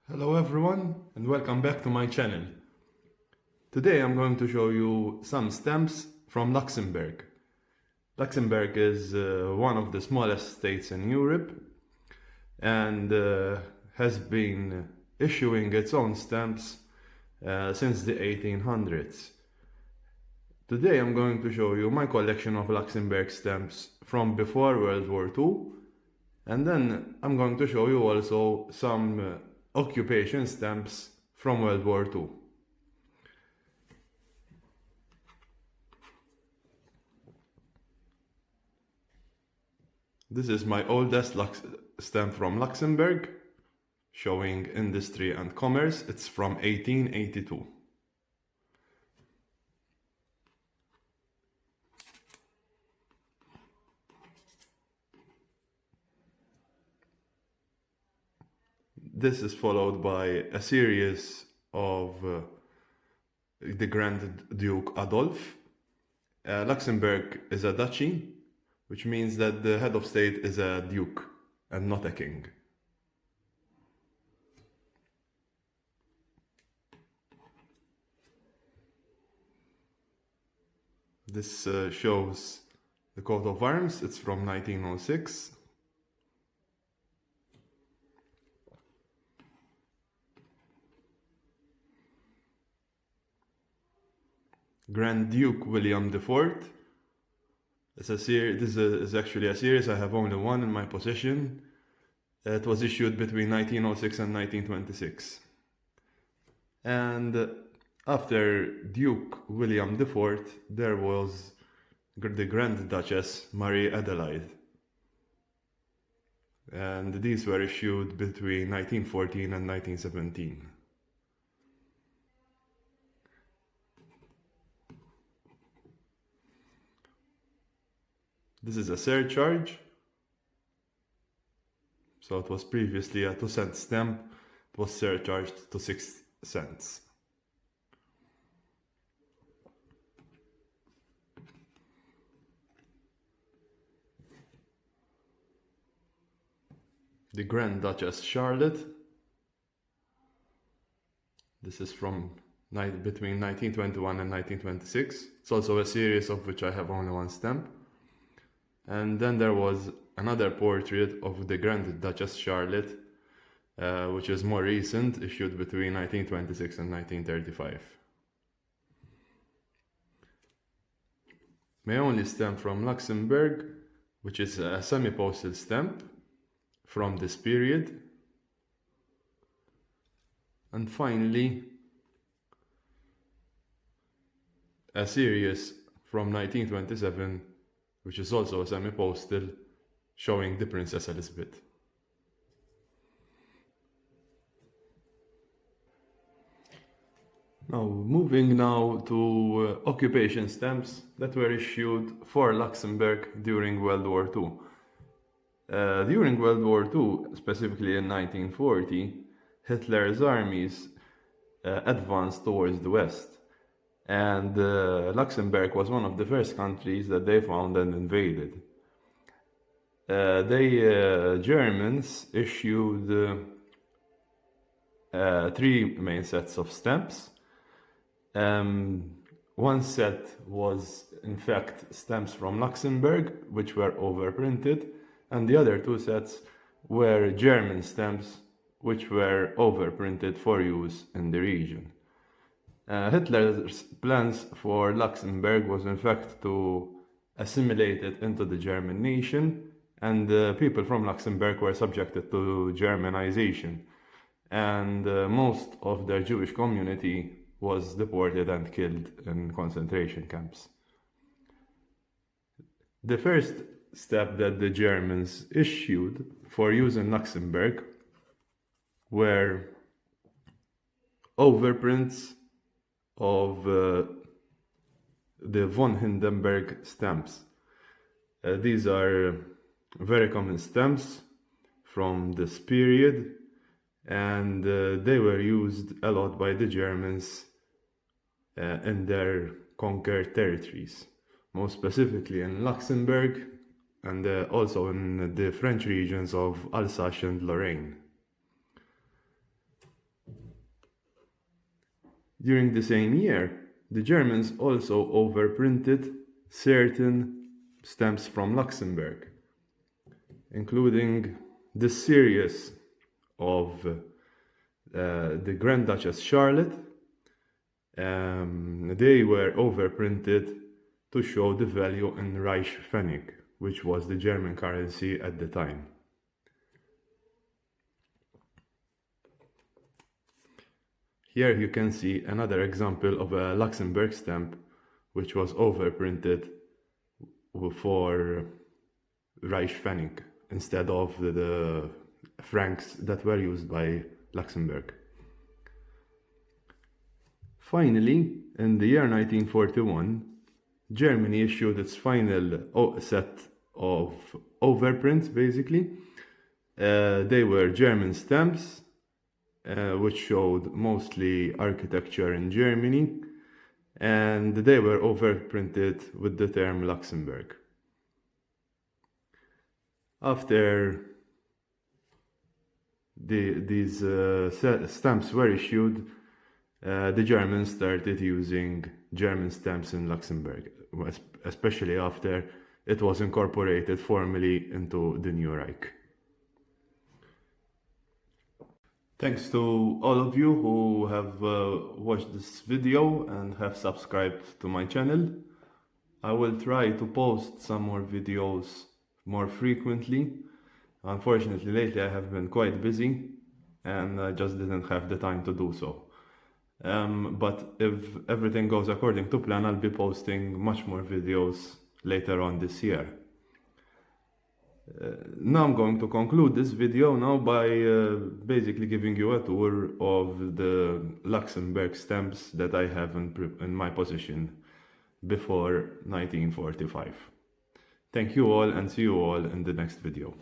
Hello everyone and welcome back to my channel. Today I'm going to show you some stamps from Luxembourg. Luxembourg is one of the smallest states in Europe and has been issuing its own stamps since the 1800s. Today I'm going to show you my collection of Luxembourg stamps from before World War II, and then I'm going to show you also some occupation stamps from World War II. This is my oldest stamp from Luxembourg, showing industry and commerce. It's from 1882. This is followed by a series of the Grand Duke Adolf. Luxembourg is a duchy, which means that the head of state is a duke and not a king. This shows the coat of arms. It's from 1906. Grand Duke William IV. This is actually a series. I have only one in my possession. It was issued between 1906 and 1926. And after Duke William IV, there was the Grand Duchess Marie Adelaide. And these were issued between 1914 and 1917. This is a surcharge. So it was previously a 2-cent stamp. It was surcharged to 6 cents. The Grand Duchess Charlotte. This is from between 1921 and 1926. It's also a series of which I have only one stamp. And then there was another portrait of the Grand Duchess Charlotte, which is more recent, issued between 1926 and 1935. My only stamp from Luxembourg, which is a semi-postal stamp from this period. And finally, a series from 1927, which is also a semi-postal, showing the Princess Elizabeth. Moving now to occupation stamps that were issued for Luxembourg during World War II. During World War II, specifically in 1940, Hitler's armies advanced towards the west. And Luxembourg was one of the first countries that they found and invaded. The Germans issued 3 main sets of stamps. One set was in fact stamps from Luxembourg, which were overprinted, and the other 2 sets were German stamps, which were overprinted for use in the region. Hitler's plans for Luxembourg was in fact to assimilate it into the German nation, and people from Luxembourg were subjected to Germanization, and most of their Jewish community was deported and killed in concentration camps. The first step that the Germans issued for use in Luxembourg were overprints of the von Hindenburg stamps. These are very common stamps from this period, and they were used a lot by the Germans in their conquered territories, most specifically in Luxembourg and also in the French regions of Alsace and Lorraine. During the same year, the Germans also overprinted certain stamps from Luxembourg, including the series of the Grand Duchess Charlotte. They were overprinted to show the value in Reichspfennig, which was the German currency at the time. Here you can see another example of a Luxembourg stamp which was overprinted for Reichspfennig instead of the francs that were used by Luxembourg. Finally, in the year 1941, Germany issued its final set of overprints, basically. They were German stamps, which showed mostly architecture in Germany, and they were overprinted with the term Luxembourg. After these stamps were issued, the Germans started using German stamps in Luxembourg, especially after it was incorporated formally into the new Reich. Thanks to all of you who have watched this video and have subscribed to my channel. I will try to post some more videos more frequently. Unfortunately, lately I have been quite busy and I just didn't have the time to do so. But if everything goes according to plan, I'll be posting much more videos later on this year. Now I'm going to conclude this video now by basically giving you a tour of the Luxembourg stamps that I have in my possession before 1945. Thank you all and see you all in the next video.